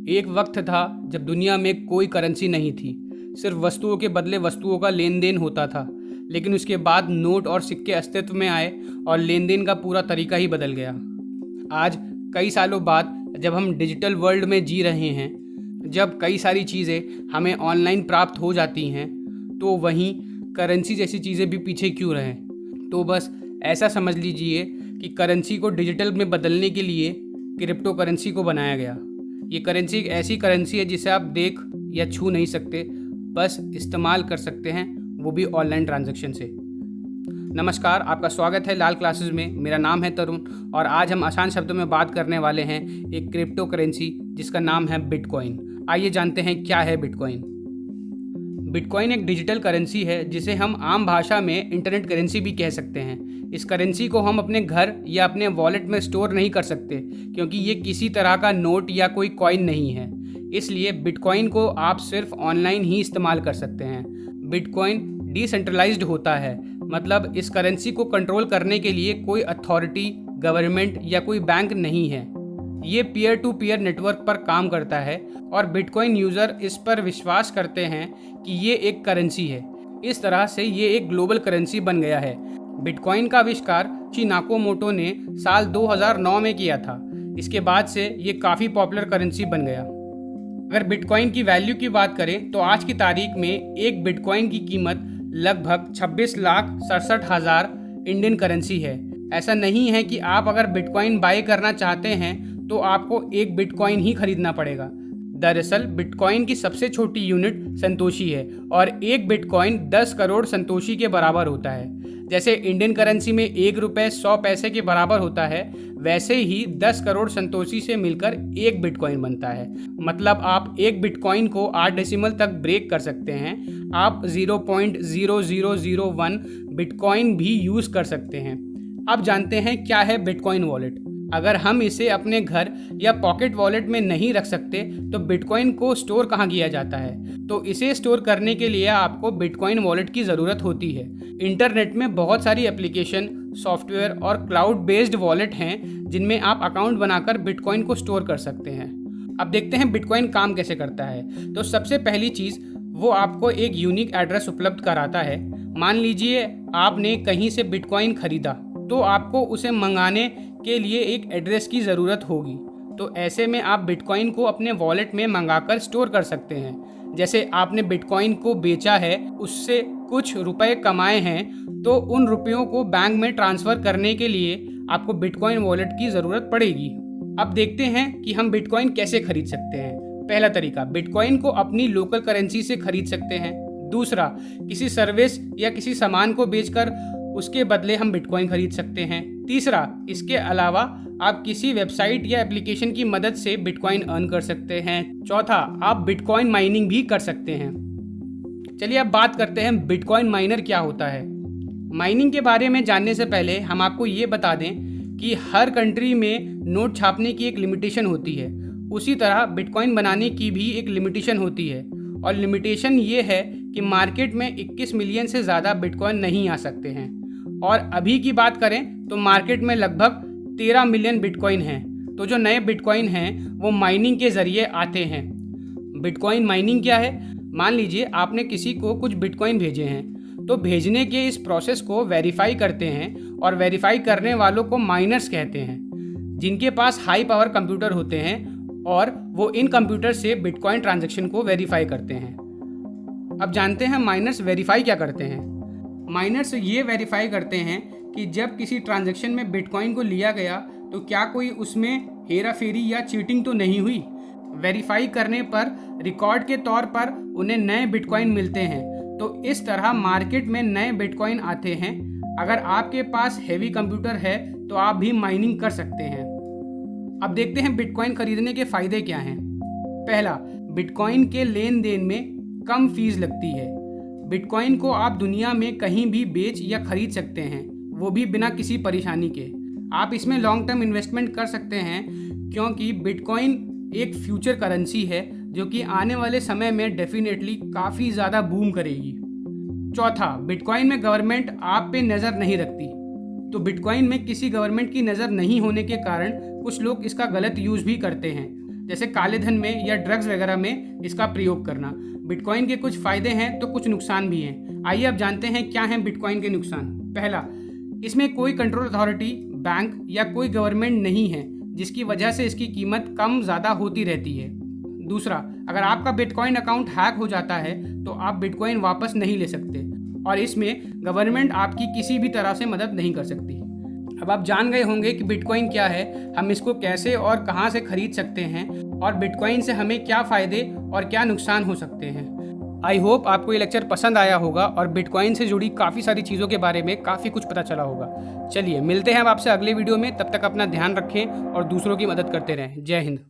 एक वक्त था जब दुनिया में कोई करेंसी नहीं थी। सिर्फ वस्तुओं के बदले वस्तुओं का लेन देन होता था। लेकिन उसके बाद नोट और सिक्के अस्तित्व में आए और लेन देन का पूरा तरीका ही बदल गया। आज कई सालों बाद जब हम डिजिटल वर्ल्ड में जी रहे हैं, जब कई सारी चीज़ें हमें ऑनलाइन प्राप्त हो जाती हैं, तो वहीं करेंसी जैसी चीज़ें भी पीछे क्यों रहें। तो बस ऐसा समझ लीजिए कि करेंसी को डिजिटल में बदलने के लिए क्रिप्टो करेंसी को बनाया गया। ये करेंसी एक ऐसी करेंसी है जिसे आप देख या छू नहीं सकते, बस इस्तेमाल कर सकते हैं, वो भी ऑनलाइन ट्रांजैक्शन से। नमस्कार, आपका स्वागत है लाल क्लासेस में। मेरा नाम है तरुण और आज हम आसान शब्दों में बात करने वाले हैं एक क्रिप्टो करेंसी जिसका नाम है बिटकॉइन। आइए जानते हैं क्या है बिटकॉइन। बिटकॉइन एक डिजिटल करेंसी है जिसे हम आम भाषा में इंटरनेट करेंसी भी कह सकते हैं। इस करेंसी को हम अपने घर या अपने वॉलेट में स्टोर नहीं कर सकते क्योंकि ये किसी तरह का नोट या कोई कॉइन नहीं है। इसलिए बिटकॉइन को आप सिर्फ ऑनलाइन ही इस्तेमाल कर सकते हैं। बिटकॉइन डिसेंट्रलाइज्ड होता है, मतलब इस करेंसी को कंट्रोल करने के लिए कोई अथॉरिटी, गवर्नमेंट या कोई बैंक नहीं है। ये पीयर टू पीयर नेटवर्क पर काम करता है और बिटकॉइन यूज़र इस पर विश्वास करते हैं कि ये एक करेंसी है। इस तरह से ये एक ग्लोबल करेंसी बन गया है। बिटकॉइन का आविष्कार शिंजी नाकामोटो ने साल 2009 में किया था। इसके बाद से ये काफ़ी पॉपुलर करेंसी बन गया। अगर बिटकॉइन की वैल्यू की बात करें तो आज की तारीख में एक बिटकॉइन की कीमत लगभग 26,67,000 इंडियन करेंसी है। ऐसा नहीं है कि आप अगर बिटकॉइन बाय करना चाहते हैं तो आपको एक बिटकॉइन ही खरीदना पड़ेगा। दरअसल बिटकॉइन की सबसे छोटी यूनिट संतोषी है और एक बिटकॉइन 10 करोड़ संतोषी के बराबर होता है। जैसे इंडियन करेंसी में 1 रुपये 100 पैसे के बराबर होता है, वैसे ही 10 करोड़ संतोषी से मिलकर एक बिटकॉइन बनता है। मतलब आप एक बिटकॉइन को 8 डेसिमल तक ब्रेक कर सकते हैं। आप 0.0001 बिटकॉइन भी यूज़ कर सकते हैं। अब जानते हैं क्या है बिटकॉइन वॉलेट। अगर हम इसे अपने घर या पॉकेट वॉलेट में नहीं रख सकते तो बिटकॉइन को स्टोर कहाँ किया जाता है? तो इसे स्टोर करने के लिए आपको बिटकॉइन वॉलेट की ज़रूरत होती है। इंटरनेट में बहुत सारी एप्लीकेशन, सॉफ्टवेयर और क्लाउड बेस्ड वॉलेट हैं जिनमें आप अकाउंट बनाकर बिटकॉइन को स्टोर कर सकते हैं। अब देखते हैं बिटकॉइन काम कैसे करता है। तो सबसे पहली चीज़, वो आपको एक यूनिक एड्रेस उपलब्ध कराता है। मान लीजिए आपने कहीं से बिटकॉइन खरीदा तो आपको उसे मंगाने के लिए एक एड्रेस की ज़रूरत होगी। तो ऐसे में आप बिटकॉइन को अपने वॉलेट में मंगाकर स्टोर कर सकते हैं। जैसे आपने बिटकॉइन को बेचा है, उससे कुछ रुपए कमाए हैं, तो उन रुपयों को बैंक में ट्रांसफ़र करने के लिए आपको बिटकॉइन वॉलेट की ज़रूरत पड़ेगी। अब देखते हैं कि हम बिटकॉइन कैसे खरीद सकते हैं। पहला तरीका, बिटकॉइन को अपनी लोकल करेंसी से खरीद सकते हैं। दूसरा, किसी सर्विस या किसी सामान को बेचकर उसके बदले हम बिटकॉइन खरीद सकते हैं। तीसरा, इसके अलावा आप किसी वेबसाइट या एप्लीकेशन की मदद से बिटकॉइन अर्न कर सकते हैं। चौथा, आप बिटकॉइन माइनिंग भी कर सकते हैं। चलिए अब बात करते हैं बिटकॉइन माइनर क्या होता है। माइनिंग के बारे में जानने से पहले हम आपको ये बता दें कि हर कंट्री में नोट छापने की एक लिमिटेशन होती है। उसी तरह बिटकॉइन बनाने की भी एक लिमिटेशन होती है और लिमिटेशन ये है कि मार्केट में 21 मिलियन से ज़्यादा बिटकॉइन नहीं आ सकते हैं। और अभी की बात करें तो मार्केट में लगभग 13 मिलियन बिटकॉइन हैं। तो जो नए बिटकॉइन हैं वो माइनिंग के ज़रिए आते हैं। बिटकॉइन माइनिंग क्या है? मान लीजिए आपने किसी को कुछ बिटकॉइन भेजे हैं, तो भेजने के इस प्रोसेस को वेरीफाई करते हैं और वेरीफाई करने वालों को माइनर्स कहते हैं, जिनके पास हाई पावर कंप्यूटर होते हैं और वो इन कंप्यूटर से बिटकॉइन ट्रांजैक्शन को वेरीफाई करते हैं। अब जानते हैं माइनर्स वेरीफाई क्या करते हैं। माइनर्स ये वेरीफाई करते हैं कि जब किसी ट्रांजैक्शन में बिटकॉइन को लिया गया तो क्या कोई उसमें हेरा फेरी या चीटिंग तो नहीं हुई। वेरीफाई करने पर रिकॉर्ड के तौर पर उन्हें नए बिटकॉइन मिलते हैं। तो इस तरह मार्केट में नए बिटकॉइन आते हैं। अगर आपके पास हेवी कंप्यूटर है तो आप भी माइनिंग कर सकते हैं। अब देखते हैं बिटकॉइन खरीदने के फ़ायदे क्या हैं। पहला, बिटकॉइन के लेन देन में कम फीस लगती है। बिटकॉइन को आप दुनिया में कहीं भी बेच या खरीद सकते हैं, वो भी बिना किसी परेशानी के। आप इसमें लॉन्ग टर्म इन्वेस्टमेंट कर सकते हैं क्योंकि बिटकॉइन एक फ्यूचर करेंसी है जो कि आने वाले समय में डेफिनेटली काफ़ी ज़्यादा बूम करेगी। चौथा, बिटकॉइन में गवर्नमेंट आप पे नज़र नहीं रखती। तो बिटकॉइन में किसी गवर्नमेंट की नज़र नहीं होने के कारण कुछ लोग इसका गलत यूज़ भी करते हैं। जैसे काले धन में या ड्रग्स वगैरह में इसका प्रयोग करना। बिटकॉइन के कुछ फ़ायदे हैं तो कुछ नुकसान भी हैं। आइए अब जानते हैं क्या हैं बिटकॉइन के नुकसान। पहला, इसमें कोई कंट्रोल अथॉरिटी, बैंक या कोई गवर्नमेंट नहीं है, जिसकी वजह से इसकी कीमत कम ज़्यादा होती रहती है। दूसरा, अगर आपका बिटकॉइन अकाउंट हैक हो जाता है तो आप बिटकॉइन वापस नहीं ले सकते और इसमें गवर्नमेंट आपकी किसी भी तरह से मदद नहीं कर सकती। अब आप जान गए होंगे कि बिटकॉइन क्या है, हम इसको कैसे और कहां से खरीद सकते हैं और बिटकॉइन से हमें क्या फ़ायदे और क्या नुकसान हो सकते हैं। आई होप आपको ये लेक्चर पसंद आया होगा और बिटकॉइन से जुड़ी काफ़ी सारी चीज़ों के बारे में काफ़ी कुछ पता चला होगा। चलिए मिलते हैं अब आपसे अगले वीडियो में, तब तक अपना ध्यान रखें और दूसरों की मदद करते रहें। जय हिंद।